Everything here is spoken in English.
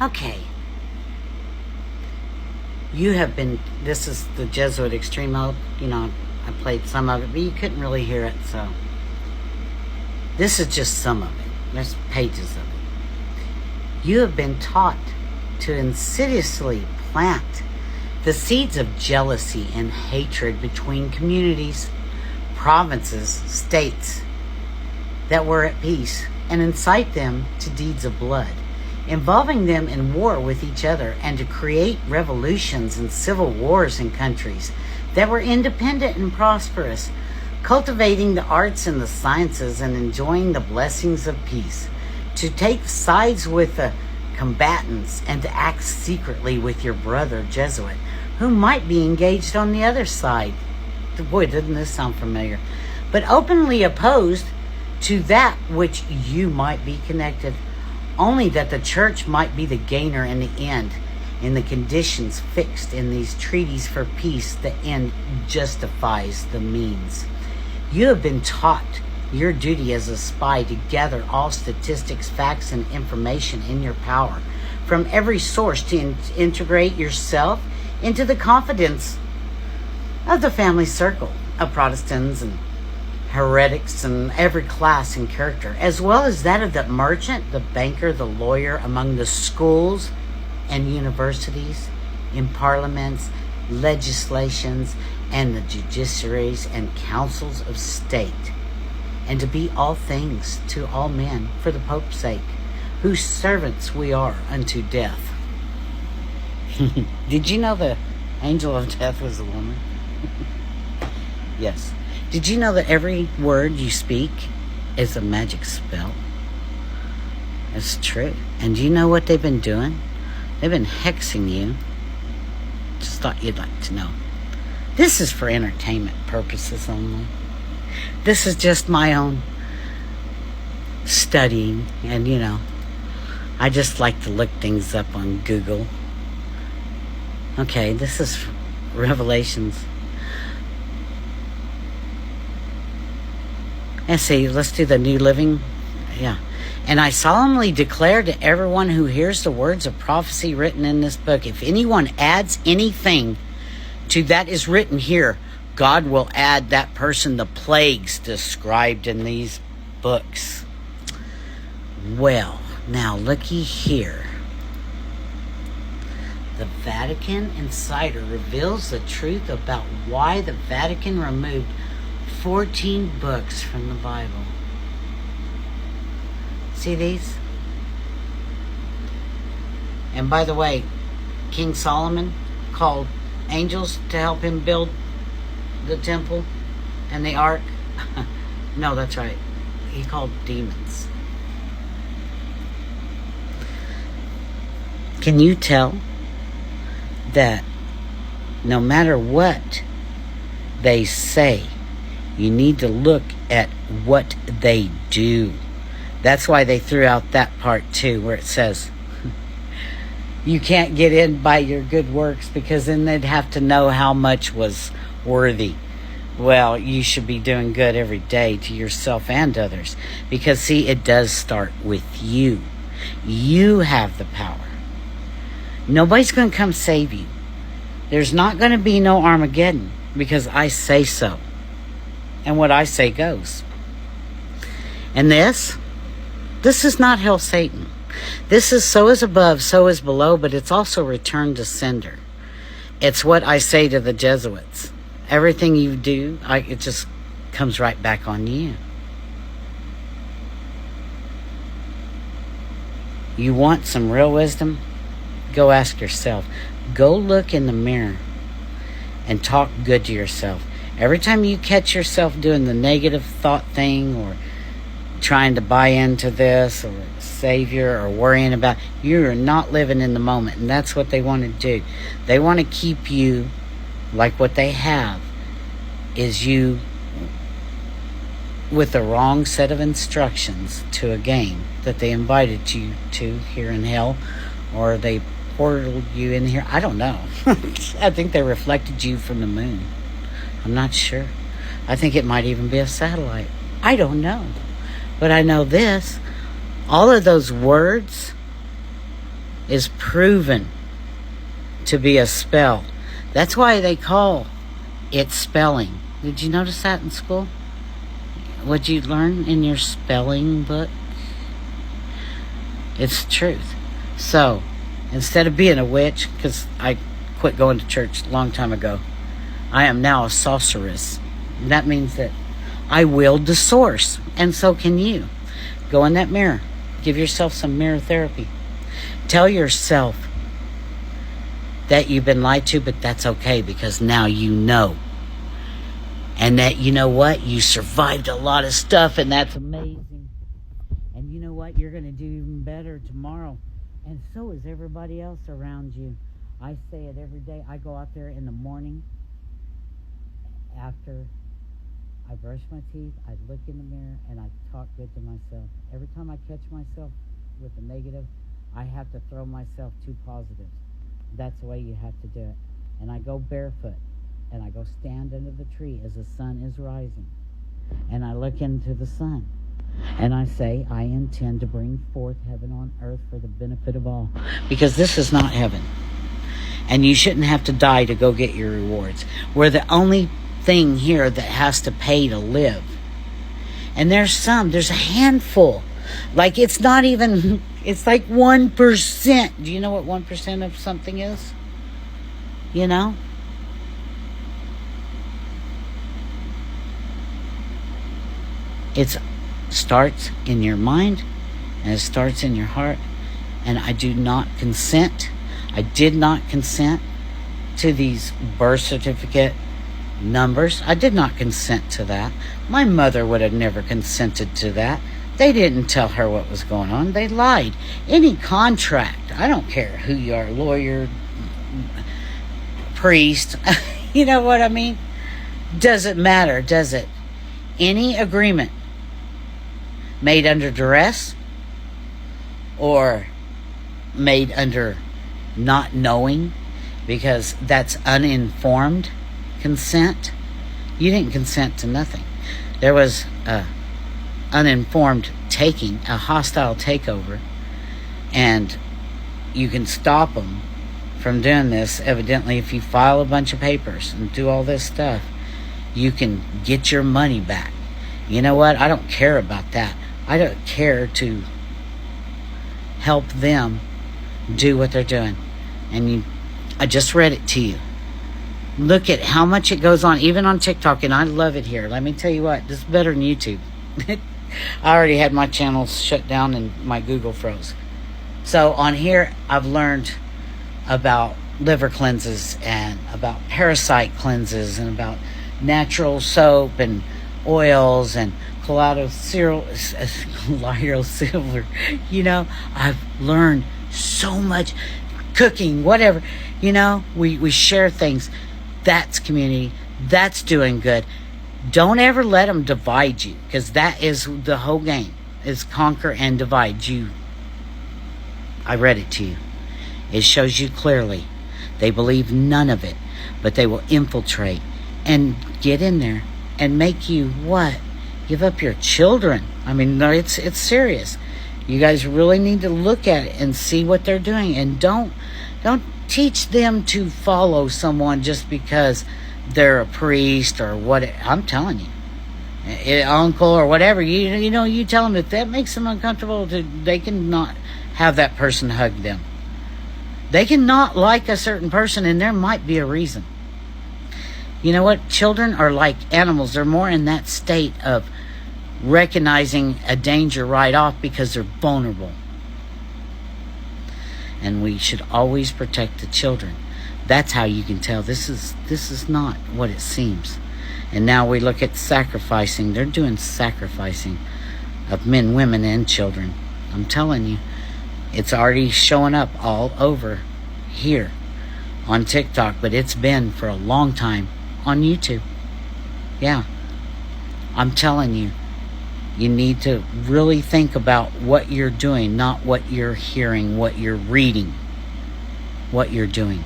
Okay. You have been, this is the Jesuit Extreme Mode. I played some of it, but you couldn't really hear it, so. This is just some of it. There's pages of it. You have been taught to insidiously plant the seeds of jealousy and hatred between communities, provinces, states that were at peace, and incite them to deeds of blood, involving them in war with each other, and to create revolutions and civil wars in countries that were independent and prosperous, cultivating the arts and the sciences and enjoying the blessings of peace, to take sides with the combatants and to act secretly with your brother Jesuit, who might be engaged on the other side. Boy, doesn't this sound familiar? But openly opposed to that which you might be connected, only that the church might be the gainer in the end, in the conditions fixed in these treaties for peace. The end justifies the means. You have been taught your duty as a spy to gather all statistics, facts, and information in your power from every source, to integrate yourself into the confidence of the family circle of Protestants and heretics and every class and character, as well as that of the merchant, the banker, the lawyer, among the schools and universities, in parliaments, legislations, and the judiciaries and councils of state, and to be all things to all men for the Pope's sake, whose servants we are unto death. Did you know the angel of death was a woman? Yes. Did you know that every word you speak is a magic spell? It's true. And do you know what they've been doing? They've been hexing you. Just thought you'd like to know. This is for entertainment purposes only. This is just my own studying. And, I just like to look things up on Google. Okay, this is Revelations. Let's see, let's do the New Living. Yeah. And I solemnly declare to everyone who hears the words of prophecy written in this book, if anyone adds anything to that is written here, God will add that person the plagues described in these books. Well, now looky here. The Vatican Insider reveals the truth about why the Vatican removed 14 books from the Bible. See these? And by the way, King Solomon called angels to help him build the temple and the ark. No, that's right. He called demons. Can you tell that no matter what they say, you need to look at what they do? That's why they threw out that part too, where it says you can't get in by your good works, because then they'd have to know how much was worthy. Well, you should be doing good every day to yourself and others, because see, it does start with you. You have the power. Nobody's going to come save you. There's not going to be no Armageddon, because I say so. And what I say goes. And this is not hell Satan. This is so is above, so is below, but it's also returned to sender. It's what I say to the Jesuits. Everything you do, it just comes right back on you. You want some real wisdom? Go ask yourself. Go look in the mirror and talk good to yourself. Every time you catch yourself doing the negative thought thing, or trying to buy into this or savior, or worrying about, you're not living in the moment. And that's what they want to do. They want to keep you like what they have is you with the wrong set of instructions to a game that they invited you to here in hell, or they portaled you in here. I don't know. I think they reflected you from the moon. I'm not sure. I think it might even be a satellite. I don't know. But I know this. All of those words is proven to be a spell. That's why they call it spelling. Did you notice that in school? What'd you learn in your spelling book? It's the truth. So, instead of being a witch, because I quit going to church a long time ago, I am now a sorceress. That means that I wield the source, and so can you. Go in that mirror. Give yourself some mirror therapy. Tell yourself that you've been lied to, but that's okay, because now you know. And that, you know what? You survived a lot of stuff, and that's amazing. And you know what? You're going to do even better tomorrow. And so is everybody else around you. I say it every day. I go out there in the morning after I brush my teeth, I look in the mirror, and I talk good to myself. Every time I catch myself with a negative, I have to throw myself two positives. That's the way you have to do it. And I go barefoot, and I go stand under the tree as the sun is rising. And I look into the sun, and I say, I intend to bring forth heaven on earth for the benefit of all. Because this is not heaven. And you shouldn't have to die to go get your rewards. We're the only thing here that has to pay to live. And there's a handful. Like, it's not even, it's like 1%. Do you know what 1% of something is? You know? It starts in your mind, and it starts in your heart. And I did not consent to these birth certificate numbers. I did not consent to that. My mother would have never consented to that. They didn't tell her what was going on. They lied. Any contract, I don't care who you are, lawyer, priest, you know what I mean? Doesn't matter, does it? Any agreement made under duress or made under not knowing, because that's uninformed consent. You didn't consent to nothing. There was a uninformed taking, a hostile takeover, and you can stop them from doing this. Evidently, if you file a bunch of papers and do all this stuff, you can get your money back. You know what? I don't care about that. I don't care to help them do what they're doing. And I just read it to you. Look at how much it goes on, even on TikTok, and I love it here. Let me tell you what, this is better than YouTube. I already had my channels shut down and my Google froze. So on here, I've learned about liver cleanses and about parasite cleanses and about natural soap and oils and colloidal silver. You know, I've learned so much. Cooking, whatever. You know, we share things. That's community. That's doing good. Don't ever let them divide you, because that is the whole game, is conquer and divide. I read it to you. It shows you clearly. They believe none of it, but they will infiltrate and get in there and make you what? Give up your children. I mean, no, it's serious. You guys really need to look at it and see what they're doing, and don't teach them to follow someone just because they're a priest or what. I'm telling you, uncle or whatever. You know, you tell them if that makes them uncomfortable, they can not have that person hug them. They can not like a certain person, and there might be a reason. You know what? Children are like animals. They're more in that state of recognizing a danger right off because they're vulnerable. And we should always protect the children. That's how you can tell this is not what it seems. And now we look at sacrificing. They're doing sacrificing of men, women, and children. I'm telling you, it's already showing up all over here on TikTok, but it's been for a long time on YouTube. Yeah, I'm telling you, you need to really think about what you're doing, not what you're hearing, what you're reading, what you're doing.